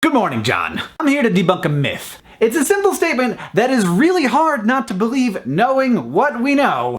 Good morning, John. I'm here to debunk a myth. It's a simple statement that is really hard not to believe knowing what we know.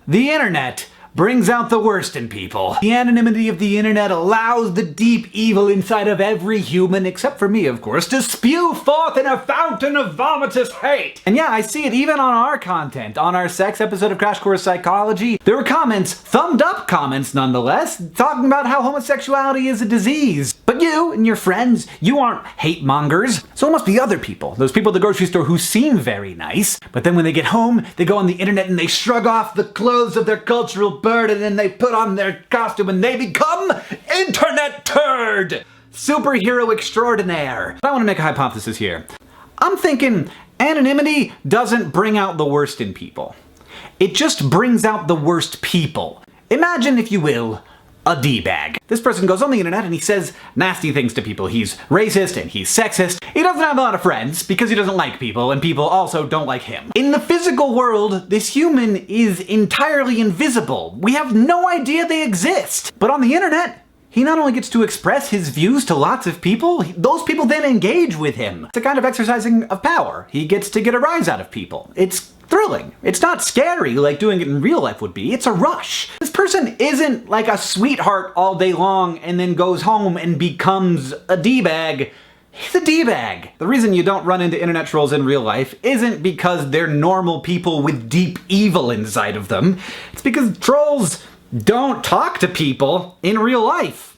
The internet brings out the worst in people. The anonymity of the internet allows the deep evil inside of every human, except for me, of course, to spew forth in a fountain of vomitous hate. And yeah, I see it even on our content. On our sex episode of Crash Course Psychology, there were comments, thumbed up comments nonetheless, talking about how homosexuality is a disease. But you and your friends, you aren't hate mongers. So it must be other people. Those people at the grocery store who seem very nice, but then when they get home, they go on the internet and they shrug off the clothes of their cultural burden and they put on their costume and they become internet turd! Superhero extraordinaire. I want to make a hypothesis here. I'm thinking anonymity doesn't bring out the worst in people. It just brings out the worst people. Imagine, if you will, a D-bag. This person goes on the internet and he says nasty things to people. He's racist and he's sexist. He doesn't have a lot of friends because he doesn't like people, and people also don't like him. In the physical world, this human is entirely invisible. We have no idea they exist. But on the internet, he not only gets to express his views to lots of people, those people then engage with him. It's a kind of exercising of power. He gets to get a rise out of people. It's thrilling. It's not scary like doing it in real life would be. It's a rush. This person isn't like a sweetheart all day long and then goes home and becomes a D-bag. He's a D-bag. The reason you don't run into internet trolls in real life isn't because they're normal people with deep evil inside of them. It's because trolls don't talk to people in real life.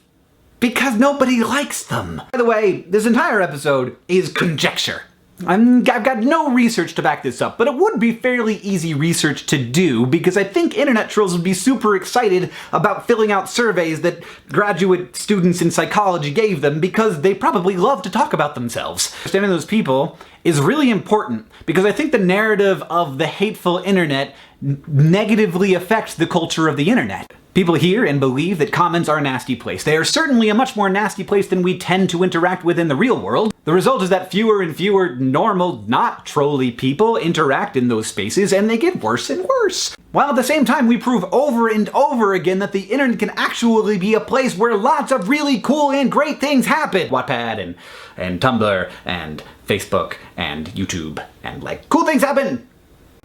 Because nobody likes them. By the way, this entire episode is conjecture. I've got no research to back this up, but it would be fairly easy research to do because I think internet trolls would be super excited about filling out surveys that graduate students in psychology gave them because they probably love to talk about themselves. Understanding those people is really important because I think the narrative of the hateful internet negatively affects the culture of the internet. People hear and believe that comments are a nasty place. They are certainly a much more nasty place than we tend to interact with in the real world. The result is that fewer and fewer normal, not trolly people interact in those spaces, and they get worse and worse. While at the same time we prove over and over again that the internet can actually be a place where lots of really cool and great things happen. Wattpad and Tumblr and Facebook and YouTube and like cool things happen.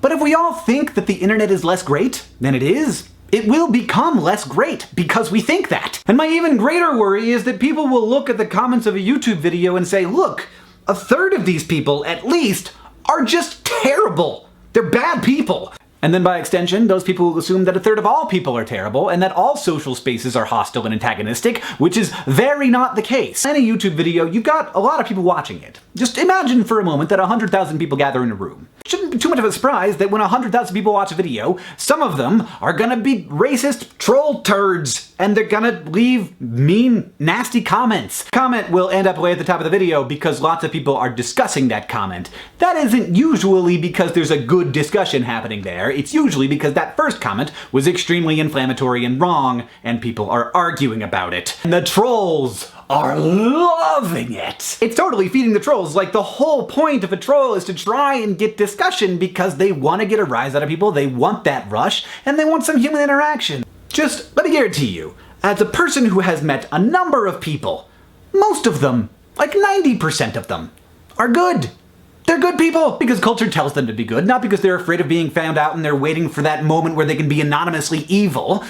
But if we all think that the internet is less great than it is, it will become less great because we think that. And my even greater worry is that people will look at the comments of a YouTube video and say, look, a third of these people, at least, are just terrible. They're bad people. And then by extension, those people will assume that a third of all people are terrible and that all social spaces are hostile and antagonistic, which is very not the case. In a YouTube video, you've got a lot of people watching it. Just imagine for a moment that 100,000 people gather in a room. It shouldn't be too much of a surprise that when 100,000 people watch a video, some of them are gonna be racist troll turds, and they're gonna leave mean, nasty comments. Comment will end up way at the top of the video because lots of people are discussing that comment. That isn't usually because there's a good discussion happening there. It's usually because that first comment was extremely inflammatory and wrong, and people are arguing about it. And the trolls are loving it. It's totally feeding the trolls. Like, the whole point of a troll is to try and get discussion because they want to get a rise out of people, they want that rush, and they want some human interaction. Just let me guarantee you, as a person who has met a number of people, most of them, like 90% of them, are good. They're good people because culture tells them to be good, not because they're afraid of being found out and they're waiting for that moment where they can be anonymously evil,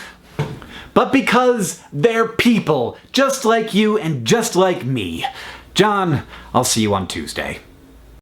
but because they're people, just like you and just like me. John, I'll see you on Tuesday.